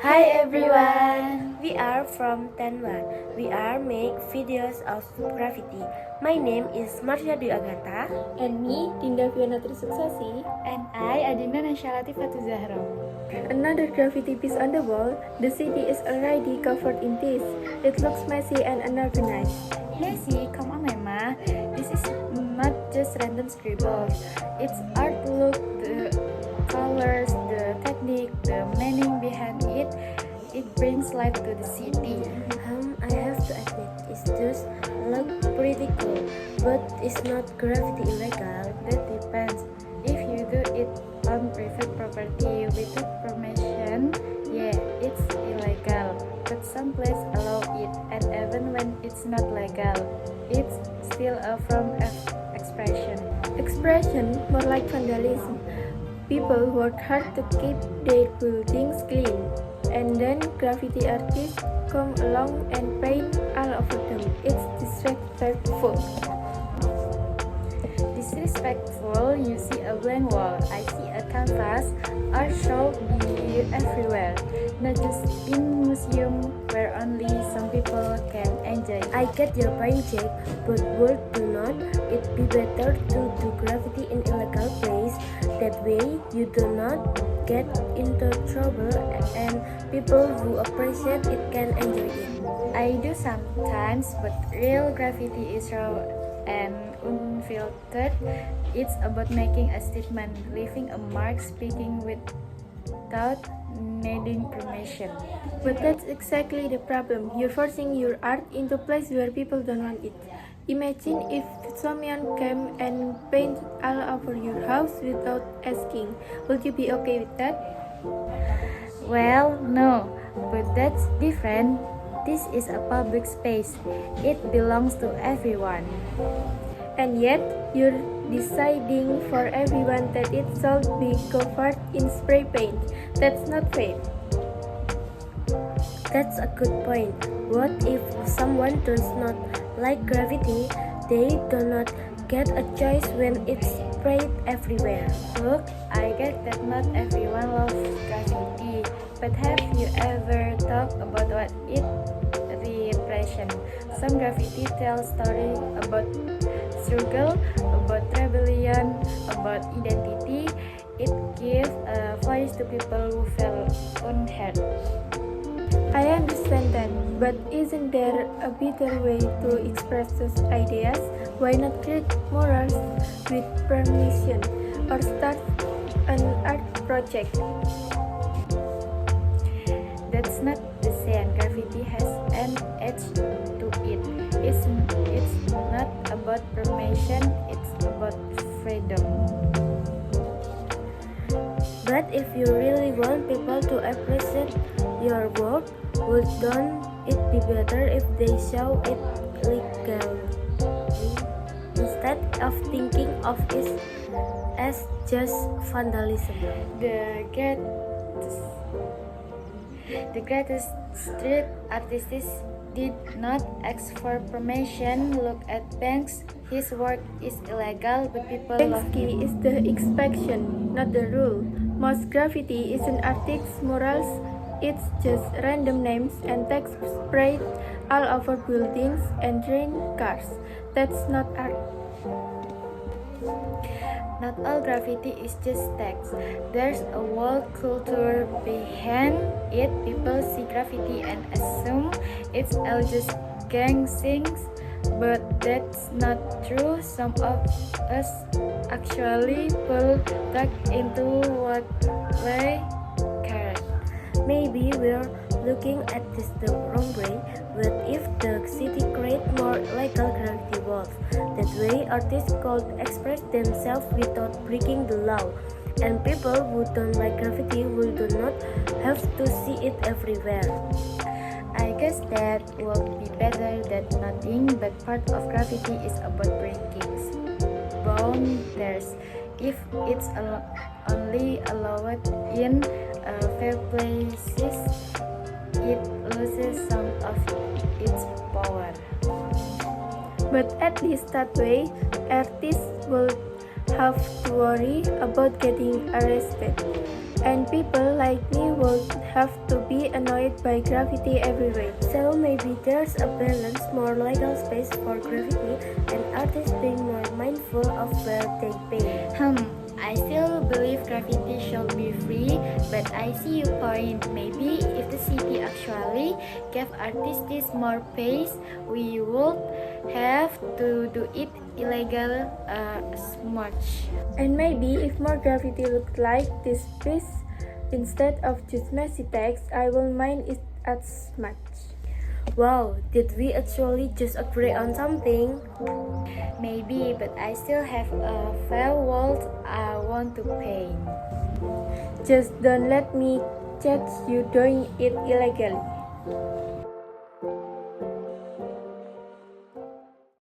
Hi everyone! We are from Tanwan. We are make videos of graffiti. My name is Marsha Dwi Agatha. And me, Dinda Fiona Trisuksasi. And I, Adinda Nasyalati Fatu Zahra. Another graffiti piece on the wall. The city is already covered in this. It looks messy and unorganized. Messy? Come on, Emma. This is not just random scribbles. It's art. Look, the colors, the technique, the meaning behind it. It brings life to the city. I have to admit, it does look pretty cool, but it's not graffiti illegal. That depends. If you do it on private property without permission, yeah, it's illegal. But some places allow it, and even when it's not legal, it's still a form of expression. Expression, more like vandalism. People work hard to keep their buildings clean, and then graffiti artists come along and paint all over them. It's disrespectful. Disrespectful? You see a blank wall, I see a canvas. Art should be everywhere, not just in museum where only some people can enjoy. I get your point, Jake, but would not it be better to do graffiti in illegal place? That way, you do not get into trouble and people who appreciate it can enjoy it. I do sometimes, but real graffiti is raw and unfiltered. It's about making a statement, leaving a mark, speaking without needing permission. But that's exactly the problem. You're forcing your art into a place where people don't want it. Imagine if someone came and painted all over your house without asking. Would you be okay with that? Well, no, but that's different. This is a public space. It belongs to everyone. And yet, you're deciding for everyone that it should be covered in spray paint. That's not fair. That's a good point. What if someone does not like graffiti? They do not get a choice when it's sprayed everywhere. Look, I get that not everyone loves graffiti, but have you ever thought about what it represents? Some graffiti tells stories about struggle, about rebellion, about identity. It gives a voice to people who feel unheard. I understand that, but isn't there a better way to express those ideas? Why not create murals with permission or start an art project? That's not the same. Graffiti has an edge to it. It's not about permission, it's about freedom. But if you really want people to appreciate your work, wouldn't it be better if they show it legally instead of thinking of it as just vandalism? The greatest street artists did not ask for permission. Look at Banks. His work is illegal, but people love Banksy him. is the exception, not the rule. Most graffiti isn't artists' murals, it's just random names and text sprayed all over buildings and train cars. That's not art. Not all graffiti is just text. There's a whole culture behind it. People see graffiti and assume it's all just gang things, but that's not true. Some of us actually pull back into what we care. Maybe we're looking at this the wrong way, but if the city create more legal graffiti walls, that way artists could express themselves without breaking the law, and people who don't like graffiti will do not have to see it everywhere. I guess that would be better than nothing, but part of graffiti is about breaking boundaries. If it's only allowed in fair places, it loses some of its power. But at least that way, artists will have to worry about getting arrested. And people like me would have to be annoyed by graffiti everywhere. So maybe there's a balance, more legal space for graffiti and artists being more mindful of where they paint. I still believe graffiti should be free, but I see your point. Maybe if the city actually gave artists more space, we would have to do it illegal as much. And maybe if more graffiti looked like this piece instead of just messy text, I won't mind it as much. Wow, did we actually just agree on something? Maybe, but I still have a fair walls I want to paint. Just don't let me catch you doing it illegally.